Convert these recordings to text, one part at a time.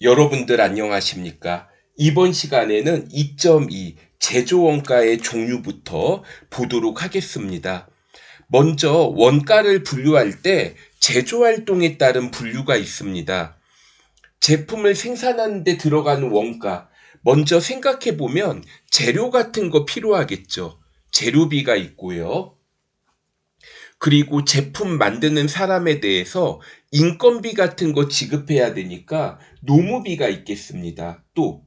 여러분들 안녕하십니까? 이번 시간에는 2.2 제조원가의 종류부터 보도록 하겠습니다. 먼저 원가를 분류할 때 제조활동에 따른 분류가 있습니다. 제품을 생산하는 데 들어가는 원가, 먼저 생각해보면 재료 같은 거 필요하겠죠. 재료비가 있고요. 그리고 제품 만드는 사람에 대해서 인건비 같은 거 지급해야 되니까 노무비가 있겠습니다. 또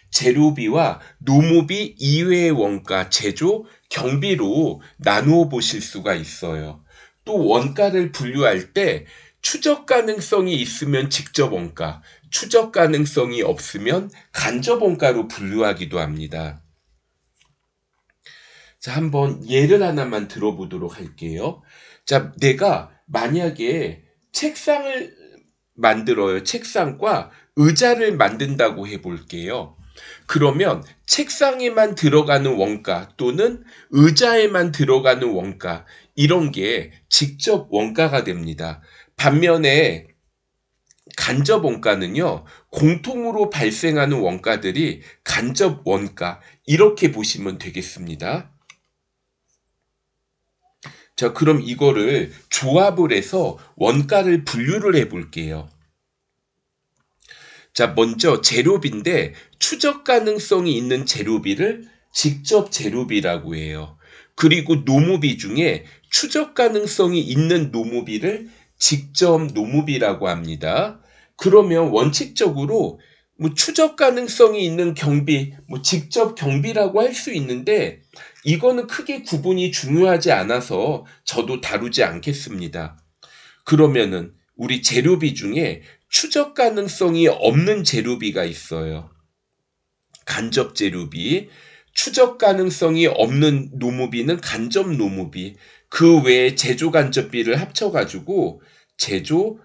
재료비와 노무비 이외의 원가, 제조, 경비로 나누어 보실 수가 있어요. 또 원가를 분류할 때 추적 가능성이 있으면 직접 원가, 추적 가능성이 없으면 간접 원가로 분류하기도 합니다. 자, 한번 예를 하나만 들어보도록 할게요. 자, 내가 만약에 책상을 만들어요. 책상과 의자를 만든다고 해볼게요. 그러면 책상에만 들어가는 원가 또는 의자에만 들어가는 원가, 이런 게 직접 원가가 됩니다. 반면에 간접 원가는요, 공통으로 발생하는 원가들이 간접 원가, 이렇게 보시면 되겠습니다. 자, 그럼 이거를 조합을 해서 원가를 분류를 해 볼게요. 자, 먼저 재료비인데 추적 가능성이 있는 재료비를 직접 재료비라고 해요. 그리고 노무비 중에 추적 가능성이 있는 노무비를 직접 노무비라고 합니다. 그러면 원칙적으로 뭐 추적 가능성이 있는 경비, 뭐 직접 경비라고 할 수 있는데 이거는 크게 구분이 중요하지 않아서 저도 다루지 않겠습니다. 그러면은 우리 재료비 중에 추적 가능성이 없는 재료비가 있어요. 간접 재료비, 추적 가능성이 없는 노무비는 간접 노무비, 그 외에 제조 간접비를 합쳐가지고 제조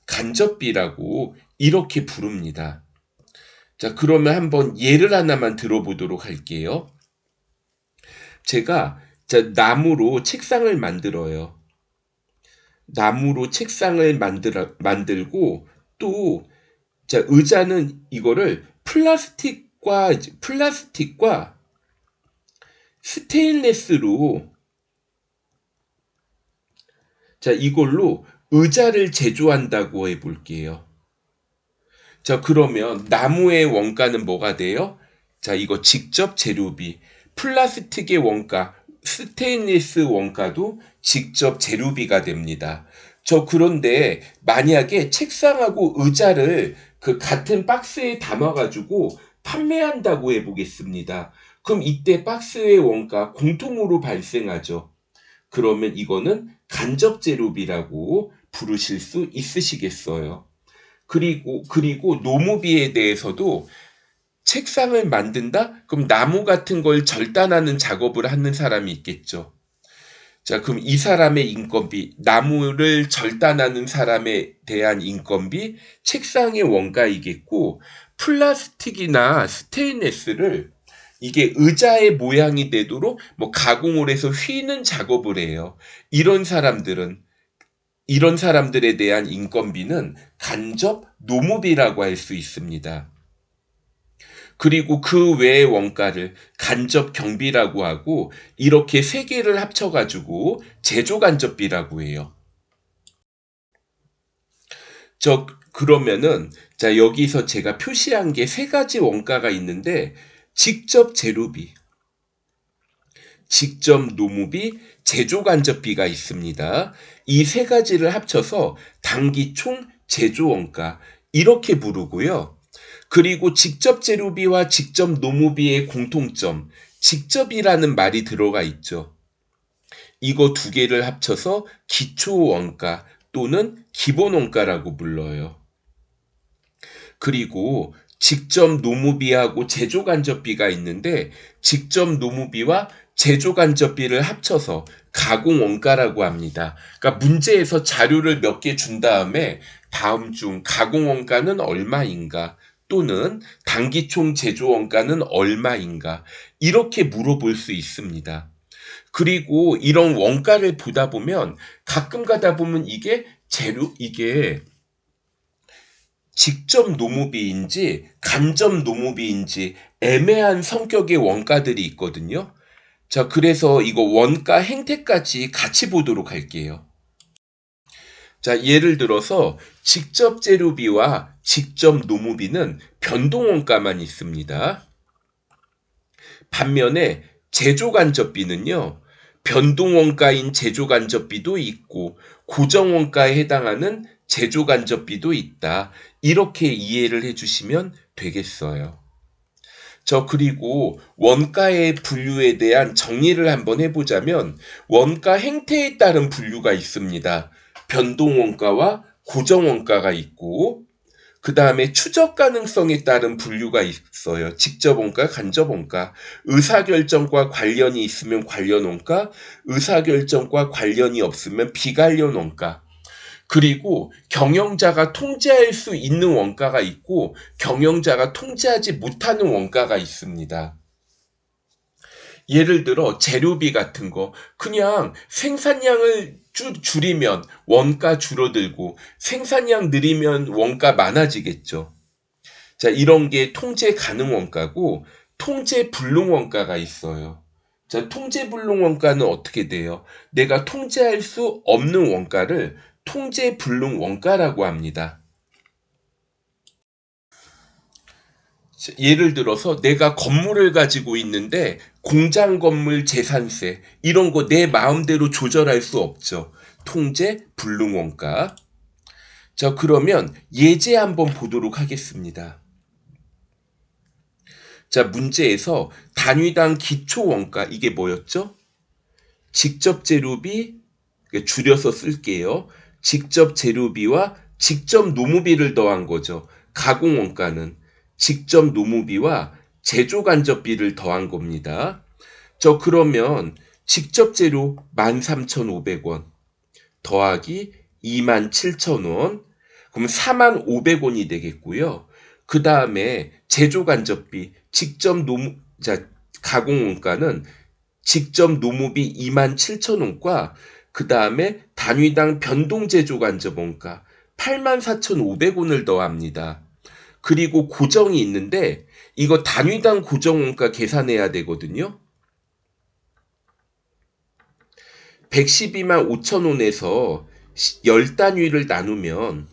간접비라고 이렇게 부릅니다. 자, 그러면 한번 예를 하나만 들어보도록 할게요. 제가 나무로 책상을 만들어요. 나무로 책상을 만들고 또 의자는 이거를 플라스틱과 스테인레스로 이걸로 의자를 제조한다고 해 볼게요. 자, 그러면 나무의 원가는 뭐가 돼요? 자, 이거 직접 재료비, 플라스틱의 원가, 스테인리스 원가도 직접 재료비가 됩니다. 그런데 만약에 책상하고 의자를 그 같은 박스에 담아가지고 판매한다고 해보겠습니다. 그럼 이때 박스의 원가 공통으로 발생하죠. 그러면 이거는 간접 재료비라고 부르실 수 있으시겠어요. 그리고 노무비에 대해서도 책상을 만든다? 그럼 나무 같은 걸 절단하는 작업을 하는 사람이 있겠죠. 자, 그럼 이 사람의 인건비, 나무를 절단하는 사람에 대한 인건비, 책상의 원가이겠고, 플라스틱이나 스테인레스를 이게 의자의 모양이 되도록 뭐 가공을 해서 휘는 작업을 해요. 이런 사람들은 이런 사람들에 대한 인건비는 간접 노무비라고 할 수 있습니다. 그리고 그 외의 원가를 간접 경비라고 하고 이렇게 세 개를 합쳐가지고 제조 간접비라고 해요. 그러면은 여기서 제가 표시한 게 세 가지 원가가 있는데 직접 재료비, 직접 노무비, 제조 간접비가 있습니다. 이 세 가지를 합쳐서 단기총 제조 원가 이렇게 부르고요. 그리고 직접 재료비와 직접 노무비의 공통점, 직접이라는 말이 들어가 있죠. 이거 두 개를 합쳐서 기초 원가 또는 기본 원가라고 불러요. 그리고 직접 노무비하고 제조 간접비가 있는데 직접 노무비와 제조 간접비를 합쳐서 가공 원가라고 합니다. 그러니까 문제에서 자료를 몇 개 준 다음에 다음 중 가공 원가는 얼마인가 또는 단기총 제조 원가는 얼마인가 이렇게 물어볼 수 있습니다. 그리고 이런 원가를 보다 보면 가끔 가다 보면 이게 직접 노무비인지 간접 노무비인지 애매한 성격의 원가들이 있거든요. 자, 그래서 이거 원가 행태까지 같이 보도록 할게요. 자, 예를 들어서 직접 재료비와 직접 노무비는 변동원가만 있습니다. 반면에 제조간접비는요, 변동원가인 제조간접비도 있고 고정원가에 해당하는 제조간접비도 있다. 이렇게 이해를 해주시면 되겠어요. 그리고 원가의 분류에 대한 정리를 한번 해보자면 원가 행태에 따른 분류가 있습니다. 변동원가와 고정원가가 있고 그 다음에 추적 가능성에 따른 분류가 있어요. 직접원가, 간접원가, 의사결정과 관련이 있으면 관련원가, 의사결정과 관련이 없으면 비관련원가, 그리고 경영자가 통제할 수 있는 원가가 있고 경영자가 통제하지 못하는 원가가 있습니다. 예를 들어 재료비 같은 거 그냥 생산량을 줄이면 원가 줄어들고 생산량 늘리면 원가 많아지겠죠. 자, 이런 게 통제 가능 원가고 통제 불능 원가가 있어요. 자, 통제 불능 원가는 어떻게 돼요? 내가 통제할 수 없는 원가를 통제 불능 원가라고 합니다. 예를 들어서 내가 건물을 가지고 있는데 공장 건물 재산세 이런 거 내 마음대로 조절할 수 없죠. 통제 불능 원가. 자, 그러면 예제 한번 보도록 하겠습니다. 자, 문제에서 단위당 기초 원가 이게 뭐였죠? 직접 재료비 줄여서 쓸게요. 직접 재료비와 직접 노무비를 더한 거죠. 가공 원가는 직접 노무비와 제조 간접비를 더한 겁니다. 그러면 직접 재료 13,500원 더하기 27,000원 그럼 45,000원이 되겠고요. 그 다음에 제조 간접비 가공 원가는 직접 노무비 27,000원과 그 다음에 단위당 변동 제조 간접 원가 84,500원을 더합니다. 그리고 고정이 있는데 이거 단위당 고정 원가 계산해야 되거든요. 112만 5천원에서 10단위를 나누면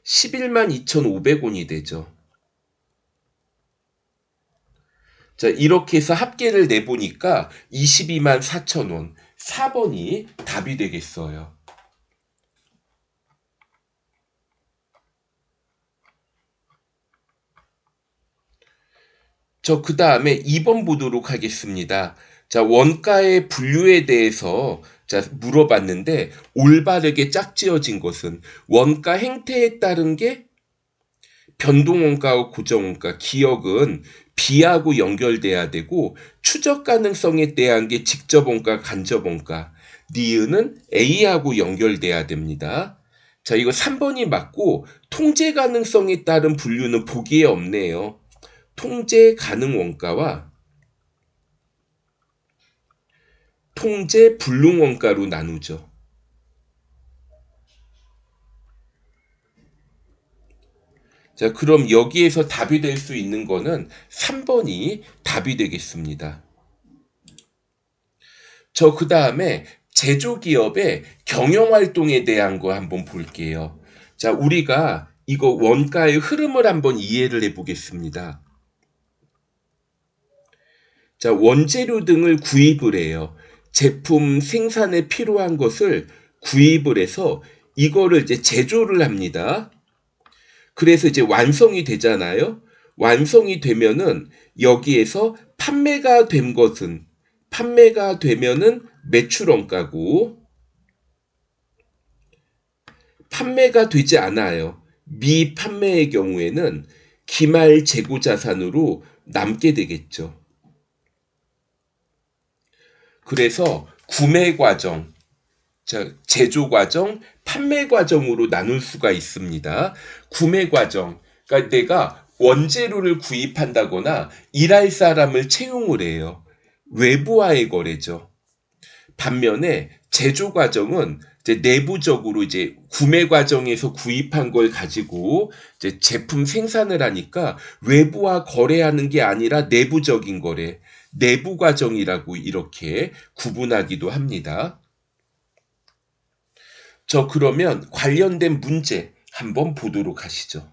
11만 2,500원이 되죠. 자, 이렇게 해서 합계를 내보니까 22만 4천원 4번이 답이 되겠어요. 그 다음에 2번 보도록 하겠습니다. 자, 원가의 분류에 대해서 물어봤는데 올바르게 짝지어진 것은 원가 행태에 따른 게 변동원가와 고정원가, 기억은 B하고 연결돼야 되고 추적 가능성에 대한 게 직접원가, 간접원가, 니은은 A하고 연결돼야 됩니다. 자, 이거 3번이 맞고 통제 가능성에 따른 분류는 보기에 없네요. 통제 가능 원가와 통제 불능 원가로 나누죠. 자, 그럼 여기에서 답이 될 수 있는 거는 3번이 답이 되겠습니다. 그 다음에 제조기업의 경영활동에 대한 거 한번 볼게요. 자, 우리가 이거 원가의 흐름을 한번 이해를 해보겠습니다. 자, 원재료 등을 구입을 해요. 제품 생산에 필요한 것을 구입을 해서 이거를 이제 제조를 합니다. 그래서 이제 완성이 되잖아요. 완성이 되면은 여기에서 판매가 되면은 매출 원가고 판매가 되지 않아요. 미판매의 경우에는 기말 재고 자산으로 남게 되겠죠. 그래서 구매 과정, 제조 과정, 판매 과정으로 나눌 수가 있습니다. 구매 과정, 그러니까 내가 원재료를 구입한다거나 일할 사람을 채용을 해요. 외부와의 거래죠. 반면에 제조 과정은 이제 내부적으로 이제 구매 과정에서 구입한 걸 가지고 이제 제품 생산을 하니까 외부와 거래하는 게 아니라 내부적인 거래, 내부 과정이라고 이렇게 구분하기도 합니다. 그러면 관련된 문제 한번 보도록 하시죠.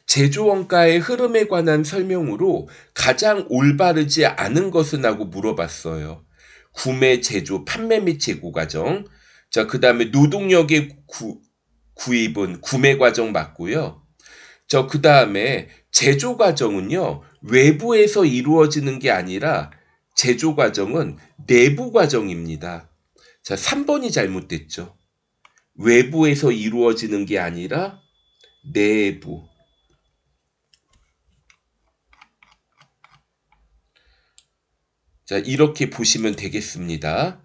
제조 원가의 흐름에 관한 설명으로 가장 올바르지 않은 것은 하고 물어봤어요. 구매, 제조, 판매 및 재고 과정. 그 다음에 노동력의 구입은 구매 과정 맞고요. 그 다음에 제조 과정은요, 외부에서 이루어지는 게 아니라 제조 과정은 내부 과정입니다. 3번이 잘못됐죠. 외부에서 이루어지는 게 아니라 내부. 이렇게 보시면 되겠습니다.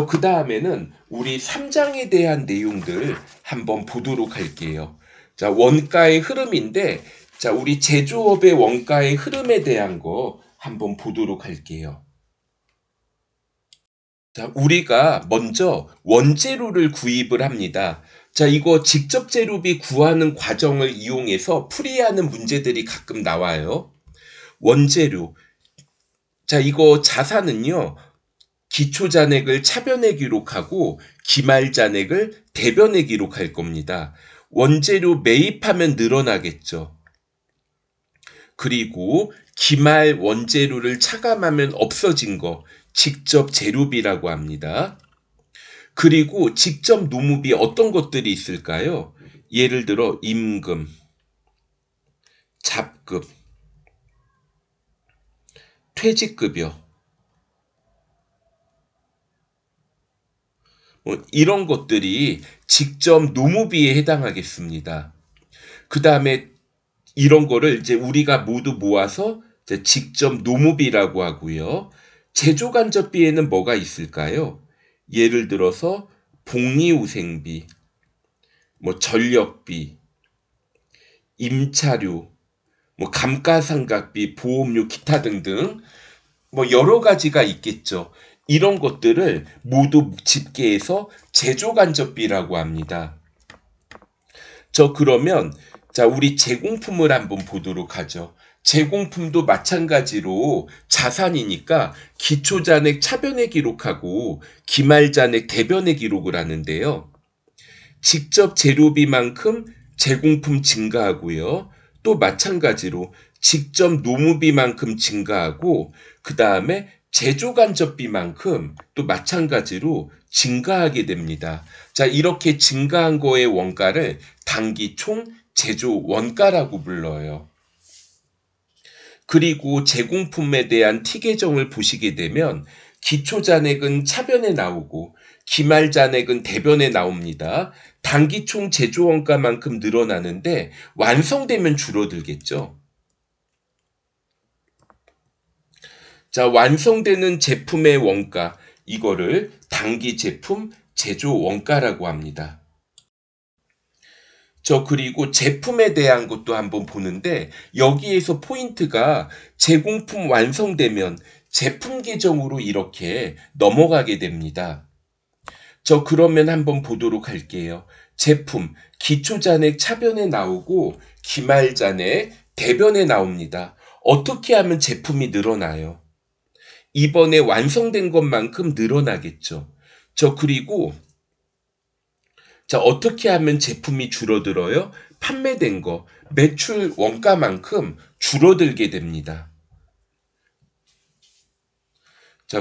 그 다음에는 우리 3장에 대한 내용들 한번 보도록 할게요. 원가의 흐름인데, 우리 제조업의 원가의 흐름에 대한 거 한번 보도록 할게요. 우리가 먼저 원재료를 구입을 합니다. 이거 직접 재료비 구하는 과정을 이용해서 풀이하는 문제들이 가끔 나와요. 원재료. 이거 자산은요, 기초잔액을 차변에 기록하고 기말잔액을 대변에 기록할 겁니다. 원재료 매입하면 늘어나겠죠. 그리고 기말 원재료를 차감하면 없어진 거, 직접 재료비라고 합니다. 그리고 직접 노무비 어떤 것들이 있을까요? 예를 들어 임금, 잡급, 퇴직급여, 이런 것들이 직접 노무비에 해당하겠습니다. 그 다음에 이런 거를 이제 우리가 모두 모아서 이제 직접 노무비라고 하고요. 제조간접비에는 뭐가 있을까요? 예를 들어서 복리후생비, 전력비, 임차료, 감가상각비, 보험료, 기타 등등 여러 가지가 있겠죠. 이런 것들을 모두 집계해서 제조간접비라고 합니다. 그러면 우리 제공품을 한번 보도록 하죠. 제공품도 마찬가지로 자산이니까 기초잔액 차변에 기록하고 기말잔액 대변에 기록을 하는데요. 직접 재료비만큼 제공품 증가하고요. 또 마찬가지로 직접 노무비만큼 증가하고 그 다음에 제조간접비만큼 또 마찬가지로 증가하게 됩니다. 이렇게 증가한 거의 원가를 단기총 제조 원가라고 불러요. 그리고 제공품에 대한 T계정을 보시게 되면 기초잔액은 차변에 나오고 기말잔액은 대변에 나옵니다. 단기총 제조원가만큼 늘어나는데 완성되면 줄어들겠죠. 완성되는 제품의 원가, 이거를 단기 제품 제조 원가라고 합니다. 그리고 제품에 대한 것도 한번 보는데 여기에서 포인트가 제공품 완성되면 제품 계정으로 이렇게 넘어가게 됩니다. 그러면 한번 보도록 할게요. 제품, 기초잔액 차변에 나오고 기말잔액 대변에 나옵니다. 어떻게 하면 제품이 늘어나요? 이번에 완성된 것만큼 늘어나겠죠. 그리고 어떻게 하면 제품이 줄어들어요? 판매된 거, 매출 원가만큼 줄어들게 됩니다.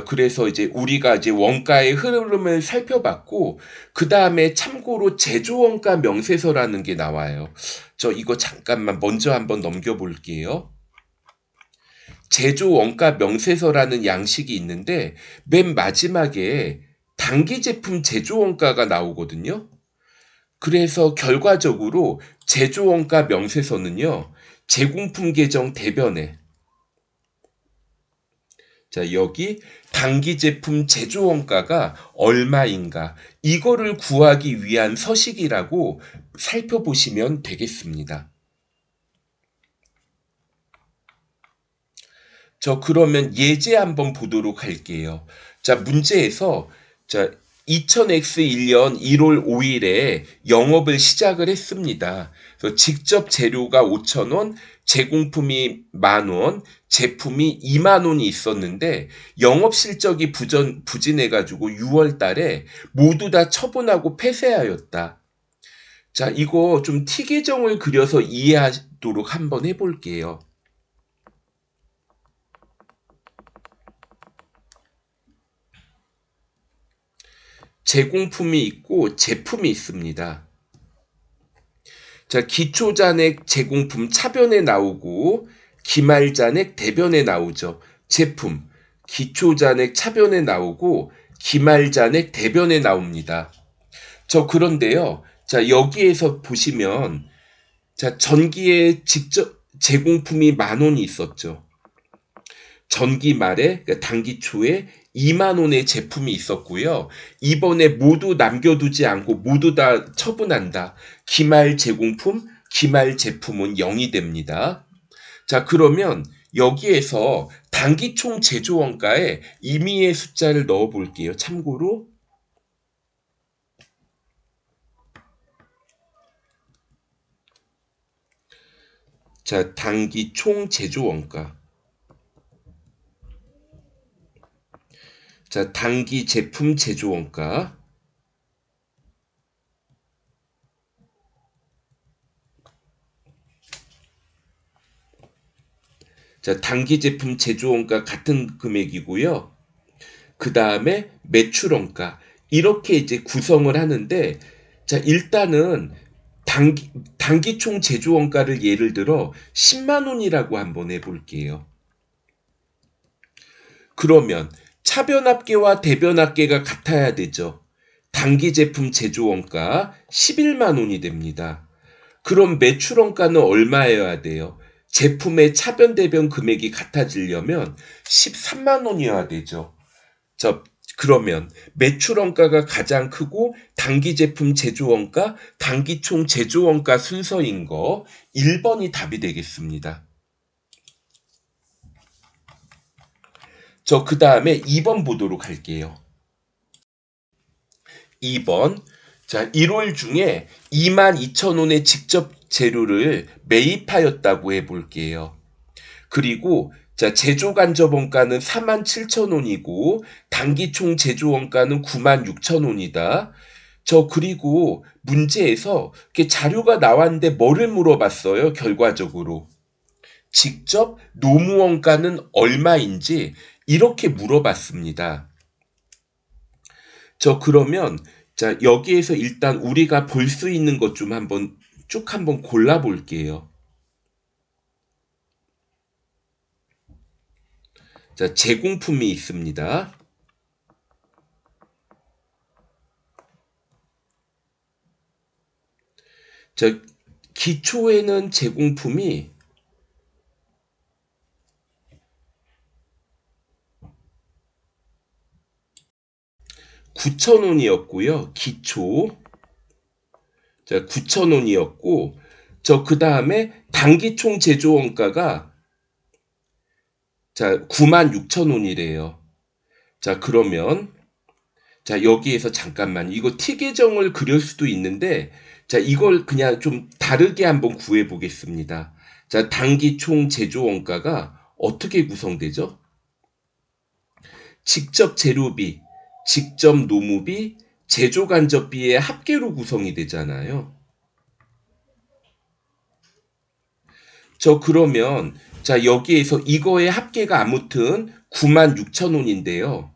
그래서 이제 우리가 이제 원가의 흐름을 살펴봤고, 그 다음에 참고로 제조원가 명세서라는 게 나와요. 이거 잠깐만 먼저 한번 넘겨볼게요. 제조원가 명세서라는 양식이 있는데, 맨 마지막에 단기 제품 제조원가가 나오거든요. 그래서 결과적으로 제조원가 명세서는요, 제공품 계정 대변에 여기 단기 제품 제조원가가 얼마인가 이거를 구하기 위한 서식이라고 살펴보시면 되겠습니다. 그러면 예제 한번 보도록 할게요. 문제에서 자, 2000X1년 1월 5일에 영업을 시작을 했습니다. 그래서 직접 재료가 5,000원, 제공품이 10,000원, 제품이 20,000원이 있었는데 영업 실적이 부진해가지고 6월 달에 모두 다 처분하고 폐쇄하였다. 자, 이거 좀 T 계정을 그려서 이해하도록 한번 해볼게요. 제공품이 있고 제품이 있습니다. 자, 기초잔액 제공품 차변에 나오고 기말잔액 대변에 나오죠. 제품, 기초잔액 차변에 나오고 기말잔액 대변에 나옵니다. 그런데요. 자, 여기에서 보시면 자, 전기에 직접 제공품이 10,000원이 있었죠. 전기 말에 그러니까 단기 초에 20,000원의 제품이 있었고요. 이번에 모두 남겨두지 않고 모두 다 처분한다. 기말 제공품, 기말 제품은 0이 됩니다. 자, 그러면 여기에서 단기총 제조원가에 임의의 숫자를 넣어 볼게요. 참고로 자, 단기총 제조원가. 자, 단기 제품 제조원가. 자, 단기 제품 제조원가 같은 금액이고요. 그 다음에 매출원가. 이렇게 이제 구성을 하는데, 자, 일단은 단기총 제조원가를 예를 들어 10만 원이라고 한번 해볼게요. 그러면 차변합계와 대변합계가 같아야 되죠. 단기 제품 제조원가 11만 원이 됩니다. 그럼 매출원가는 얼마여야 돼요? 제품의 차변 대변 금액이 같아지려면 13만 원이어야 되죠. 그러면 매출원가가 가장 크고 단기 제품 제조원가, 단기총 제조원가 순서인 거 1번이 답이 되겠습니다. 그 다음에 2번 보도록 할게요. 2번. 자, 1월 중에 22,000원의 직접 재료를 매입하였다고 해볼게요. 그리고 자, 제조간접원가는 47,000원이고 단기총 제조원가는 96,000원이다. 그리고 문제에서 이렇게 자료가 나왔는데 뭐를 물어봤어요? 결과적으로. 직접 노무원가는 얼마인지 이렇게 물어봤습니다. 그러면 자, 여기에서 일단 우리가 볼 수 있는 것 좀 한번 쭉 한번 골라 볼게요. 자, 제공품이 있습니다. 자, 기초에는 제공품이 9,000원이었고요. 기초. 자, 9,000원이었고, 그 다음에 단기총 제조원가가 자, 96,000원이래요. 자, 그러면 자, 여기에서 잠깐만 이거 T 계정을 그릴 수도 있는데 자, 이걸 그냥 좀 다르게 한번 구해 보겠습니다. 자, 단기총 제조원가가 어떻게 구성되죠? 직접 재료비, 직접 노무비, 제조간접비의 합계로 구성이 되잖아요. 그러면 자, 여기에서 이거의 합계가 아무튼 96,000원인데요.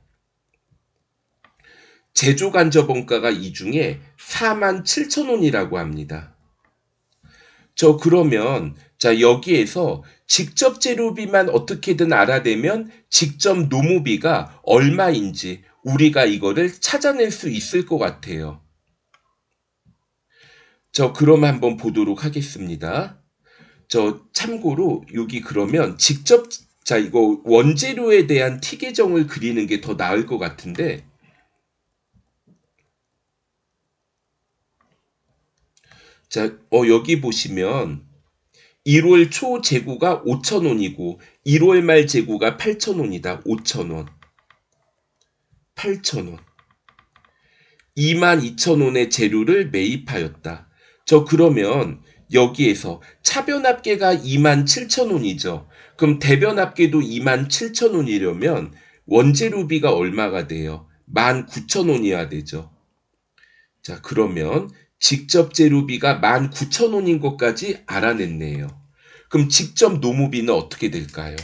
제조간접원가가 이 중에 47,000원이라고 합니다. 그러면 자, 여기에서 직접 재료비만 어떻게든 알아내면 직접 노무비가 얼마인지 우리가 이거를 찾아낼 수 있을 것 같아요. 그럼 한번 보도록 하겠습니다. 참고로 여기 그러면 직접 자, 이거 원재료에 대한 T 계정을 그리는 게 더 나을 것 같은데 자, 여기 보시면 1월 초 재고가 5,000원이고 1월 말 재고가 8,000원이다. 5,000원. 8,000원. 22,000원의 재료를 매입하였다. 그러면 여기에서 차변합계가 27,000원이죠. 그럼 대변합계도 27,000원이려면 원재료비가 얼마가 돼요? 19,000원이어야 되죠. 자, 그러면 직접 재료비가 19,000원인 것까지 알아냈네요. 그럼 직접 노무비는 어떻게 될까요?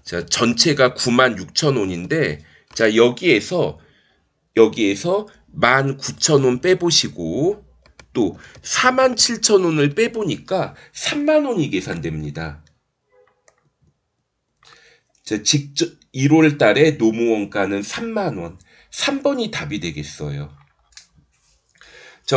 자, 전체가 96,000원인데, 자, 여기에서 19,000원 빼보시고, 또 47,000원을 빼보니까 3만원이 계산됩니다. 자, 직접 1월 달에 노무원가는 3만원. 3번이 답이 되겠어요.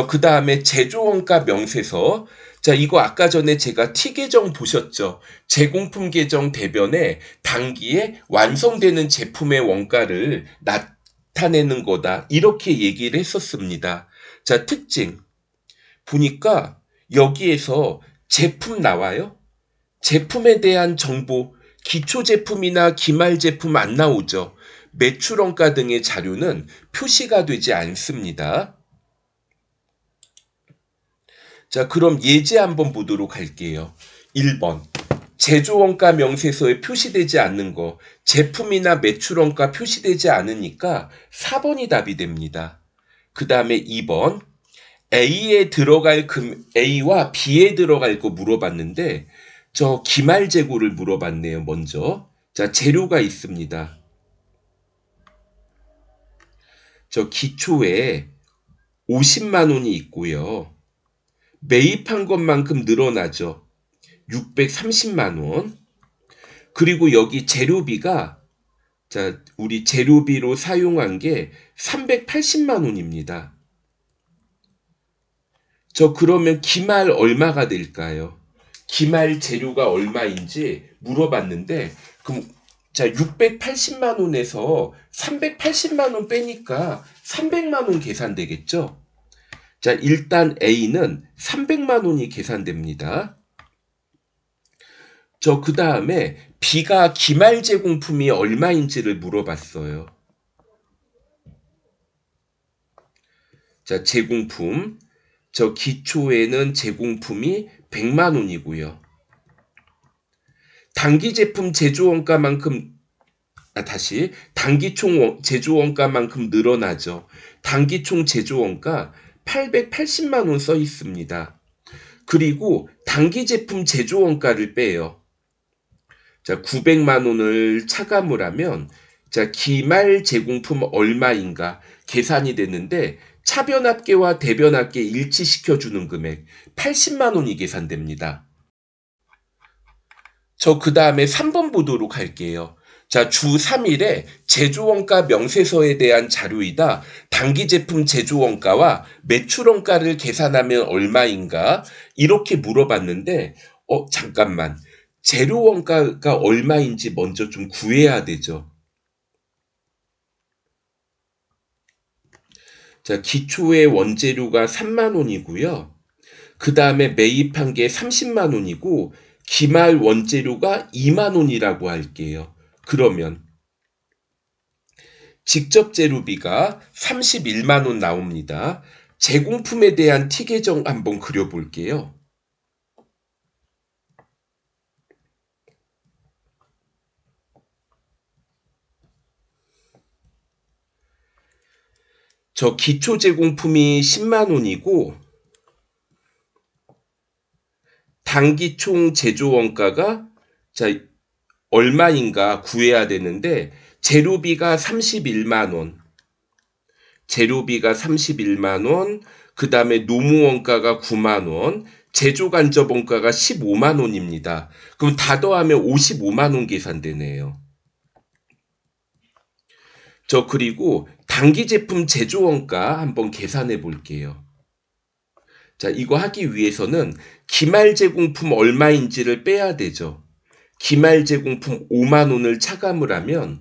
그 다음에 제조원가 명세서. 자, 이거 아까 전에 제가 T계정 보셨죠? 제공품 계정 대변에 단기에 완성되는 제품의 원가를 나타내는 거다. 이렇게 얘기를 했었습니다. 자, 특징. 보니까 여기에서 제품 나와요? 제품에 대한 정보, 기초 제품이나 기말 제품 안 나오죠? 매출원가 등의 자료는 표시가 되지 않습니다. 자, 그럼 예제 한번 보도록 할게요. 1번. 제조원가 명세서에 표시되지 않는 거, 제품이나 매출원가 표시되지 않으니까 4번이 답이 됩니다. 그 다음에 2번. A에 들어갈 A와 B에 들어갈 거 물어봤는데, 기말 재고를 물어봤네요, 먼저. 자, 재료가 있습니다. 기초에 50만 원이 있고요. 매입한 것만큼 늘어나죠. 630만 원. 그리고 여기 재료비가, 자, 우리 재료비로 사용한 게 380만 원입니다. 그러면 기말 얼마가 될까요? 기말 재료가 얼마인지 물어봤는데, 그럼 자, 680만 원에서 380만 원 빼니까 300만 원 계산되겠죠? 자, 일단 A는 300만 원이 계산됩니다. 그 다음에 B가 기말 제공품이 얼마인지를 물어봤어요. 자, 제공품. 기초에는 제공품이 100만 원이고요. 단기 제품 제조원가만큼, 단기총 제조원가만큼 늘어나죠. 단기총 제조원가 880만 원 써 있습니다. 그리고 단기 제품 제조원가를 빼요. 자, 900만 원을 차감을 하면, 자, 기말 제공품 얼마인가 계산이 되는데, 차변합계와 대변합계 일치시켜주는 금액 80만 원이 계산됩니다. 그 다음에 3번 보도록 할게요. 자, 주 3일에 제조원가 명세서에 대한 자료이다. 단기 제품 제조원가와 매출원가를 계산하면 얼마인가? 이렇게 물어봤는데, 잠깐만. 재료원가가 얼마인지 먼저 좀 구해야 되죠. 자, 기초의 원재료가 3만 원이고요. 그 다음에 매입한 게 30만 원이고, 기말 원재료가 2만 원이라고 할게요. 그러면 직접 재료비가 31만 원 나옵니다. 제공품에 대한 T계정 한번 그려볼게요. 기초 제공품이 10만 원이고, 단기 총 제조 원가가, 자, 얼마인가 구해야 되는데, 재료비가 31만 원. 재료비가 31만 원, 그 다음에 노무 원가가 9만 원, 제조 간접 원가가 15만 원입니다. 그럼 다 더하면 55만 원 계산되네요. 그리고 단기 제품 제조 원가 한번 계산해 볼게요. 자, 이거 하기 위해서는 기말 제공품 얼마인지를 빼야 되죠. 기말 제공품 5만 원을 차감을 하면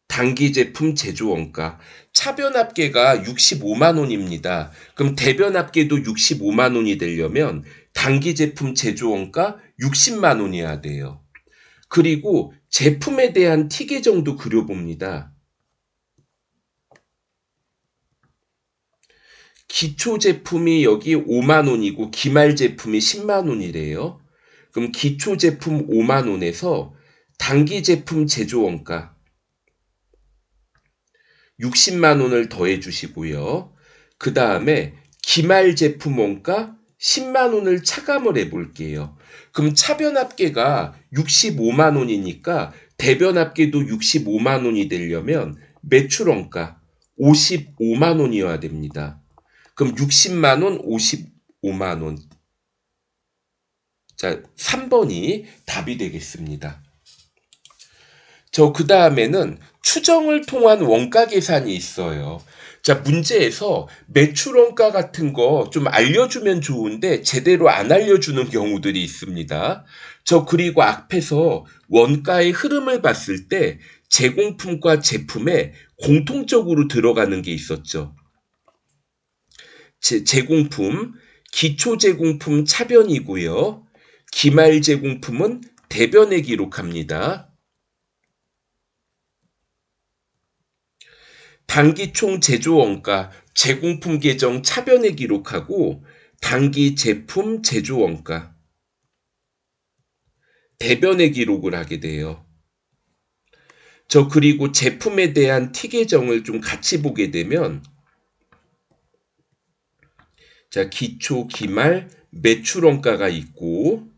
단기 제품 제조 원가, 차변합계가 65만 원입니다. 그럼 대변합계도 65만 원이 되려면 단기 제품 제조 원가 60만 원이어야 돼요. 그리고 제품에 대한 T 계정도 그려봅니다. 기초 제품이 여기 5만 원이고 기말 제품이 10만 원이래요. 그럼 기초 제품 5만 원에서 단기 제품 제조 원가 60만 원을 더해 주시고요. 그 다음에 기말 제품 원가 10만 원을 차감을 해 볼게요. 그럼 차변합계가 65만 원이니까 대변합계도 65만 원이 되려면 매출 원가 55만 원이어야 됩니다. 그럼 60만 원, 55만 원. 자, 3번이 답이 되겠습니다. 그 다음에는 추정을 통한 원가 계산이 있어요. 자, 문제에서 매출 원가 같은 거 좀 알려주면 좋은데 제대로 안 알려주는 경우들이 있습니다. 그리고 앞에서 원가의 흐름을 봤을 때 제공품과 제품에 공통적으로 들어가는 게 있었죠. 제공품, 기초 제공품 차변이고요. 기말 제공품은 대변에 기록합니다. 단기 총 제조 원가, 제공품 계정 차변에 기록하고 단기 제품 제조 원가, 대변에 기록을 하게 돼요. 그리고 제품에 대한 T 계정을 좀 같이 보게 되면 자, 기초, 기말, 매출 원가가 있고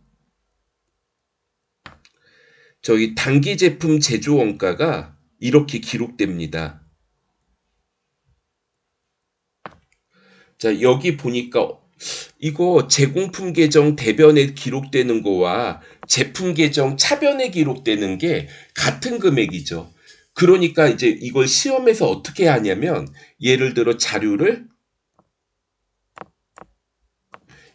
저희 단기 제품 제조 원가가 이렇게 기록됩니다. 자, 여기 보니까 이거 제공품 계정 대변에 기록되는 거와 제품 계정 차변에 기록되는 게 같은 금액이죠. 그러니까 이제 이걸 시험에서 어떻게 하냐면 예를 들어 자료를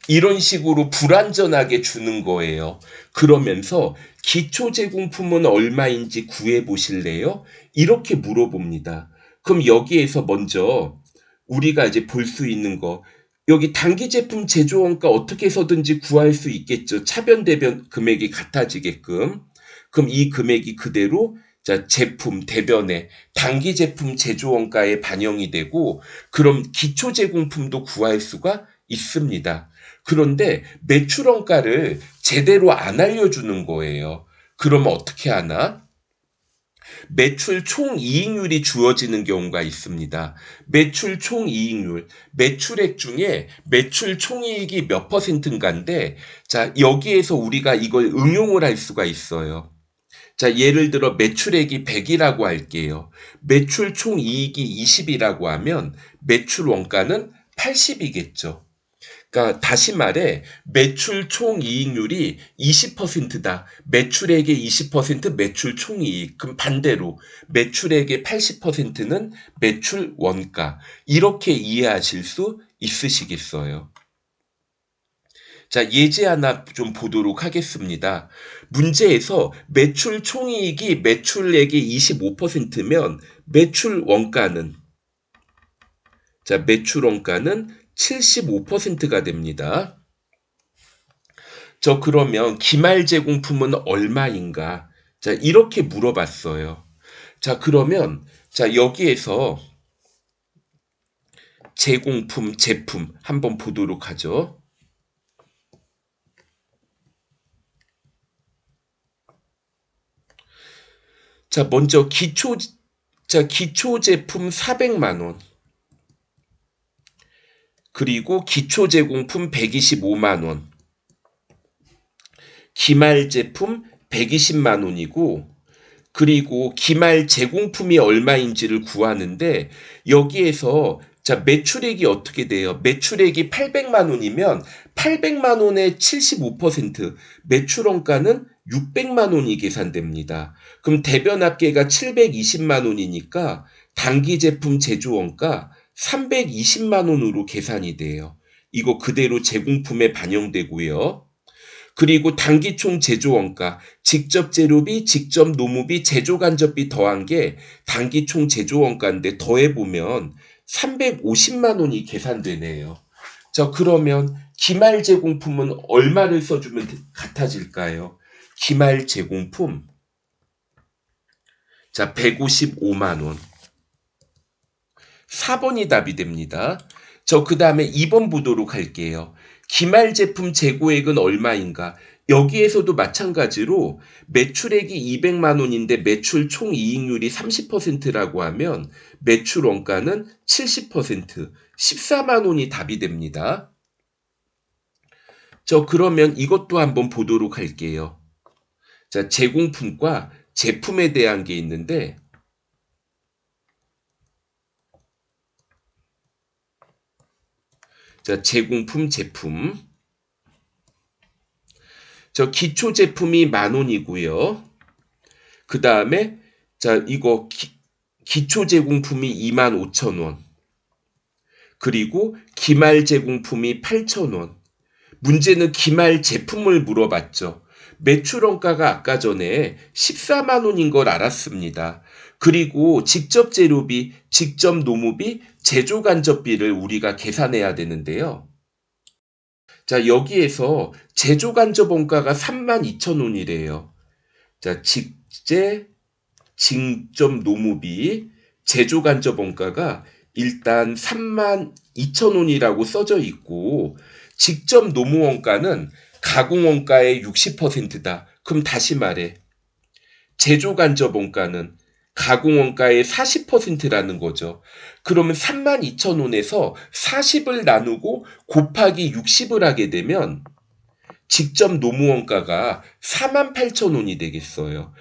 이런 식으로 불완전하게 주는 거예요. 그러면서 기초 제공품은 얼마인지 구해 보실래요? 이렇게 물어봅니다. 그럼 여기에서 먼저 우리가 이제 볼 수 있는 거, 여기 단기 제품 제조 원가 어떻게 해서든지 구할 수 있겠죠. 차변 대변 금액이 같아지게끔. 그럼 이 금액이 그대로 자, 제품 대변에 단기 제품 제조 원가에 반영이 되고 그럼 기초 제공품도 구할 수가 있습니다. 그런데 매출 원가를 제대로 안 알려주는 거예요. 그러면 어떻게 하나? 매출 총이익률이 주어지는 경우가 있습니다. 매출 총이익률, 매출액 중에 매출 총이익이 몇 %인가인데, 자, 여기에서 우리가 이걸 응용을 할 수가 있어요. 자, 예를 들어 매출액이 100이라고 할게요. 매출 총이익이 20이라고 하면 매출 원가는 80이겠죠. 그러니까 다시 말해 매출 총이익률이 20%다. 매출액의 20% 매출 총이익. 그럼 반대로 매출액의 80%는 매출 원가. 이렇게 이해하실 수 있으시겠어요? 자, 예제 하나 좀 보도록 하겠습니다. 문제에서 매출 총이익이 매출액의 25%면 매출 원가는 자, 매출 원가는 75%가 됩니다. 그러면 기말 제공품은 얼마인가? 자, 이렇게 물어봤어요. 자, 그러면 자, 여기에서 제공품, 제품 한번 보도록 하죠. 자, 먼저 기초 제품 400만 원. 그리고 기초 제공품 125만 원. 기말 제품 120만 원이고 그리고 기말 제공품이 얼마인지를 구하는데 여기에서 자, 매출액이 어떻게 돼요? 매출액이 800만 원이면 800만 원의 75% 매출 원가는 600만 원이 계산됩니다. 그럼 대변 합계가 720만 원이니까 단기 제품 제조 원가 320만 원으로 계산이 돼요. 이거 그대로 제공품에 반영되고요. 그리고 단기총 제조원가, 직접 재료비, 직접 노무비, 제조간접비 더한 게 단기총 제조원가인데 더해보면 350만 원이 계산되네요. 자, 그러면 기말 제공품은 얼마를 써주면 같아질까요? 기말 제공품. 자, 155만 원. 4번이 답이 됩니다. 그 다음에 2번 보도록 할게요. 기말 제품 재고액은 얼마인가? 여기에서도 마찬가지로 매출액이 200만 원인데 매출 총 이익률이 30%라고 하면 매출 원가는 70%, 14만 원이 답이 됩니다. 그러면 이것도 한번 보도록 할게요. 자, 제공품과 제품에 대한 게 있는데, 자, 제공품, 제품. 기초 제품이 10,000원이고요. 그 다음에, 자, 이거 기초 제공품이 25,000원. 그리고 기말 제공품이 8,000원. 문제는 기말 제품을 물어봤죠. 매출 원가가 아까 전에 14만 원인 걸 알았습니다. 그리고 직접 재료비, 직접 노무비, 제조 간접비를 우리가 계산해야 되는데요. 자, 여기에서 제조 간접 원가가 32,000원이래요. 자, 직제, 직접 노무비, 제조 간접 원가가 일단 32,000원이라고 써져 있고, 직접 노무 원가는 가공 원가의 60%다. 그럼 다시 말해. 제조 간접 원가는 가공 원가의 40%라는 거죠. 그러면 32,000원에서 40을 나누고 곱하기 60을 하게 되면 직접 노무 원가가 48,000원이 되겠어요.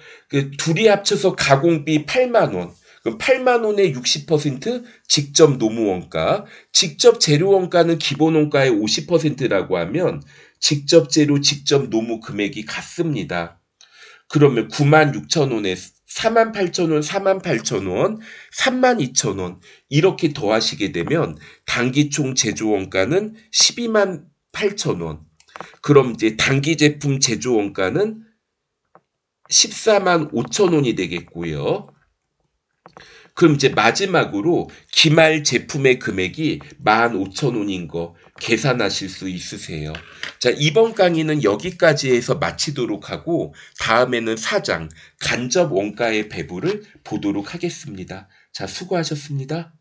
둘이 합쳐서 가공비 8만 원. 그럼 8만 원의 60% 직접 노무 원가, 직접 재료 원가는 기본 원가의 50%라고 하면 직접 재료, 직접 노무 금액이 같습니다. 그러면 96,000원에 48,000원, 48,000원, 32,000원 이렇게 더하시게 되면 단기총 제조 원가는 128,000원. 그럼 이제 단기 제품 제조 원가는 14만 5천원이 되겠고요. 그럼 이제 마지막으로 기말 제품의 금액이 15,000원인 거 계산하실 수 있으세요. 자, 이번 강의는 여기까지 해서 마치도록 하고 다음에는 4장 간접 원가의 배분을 보도록 하겠습니다. 자, 수고하셨습니다.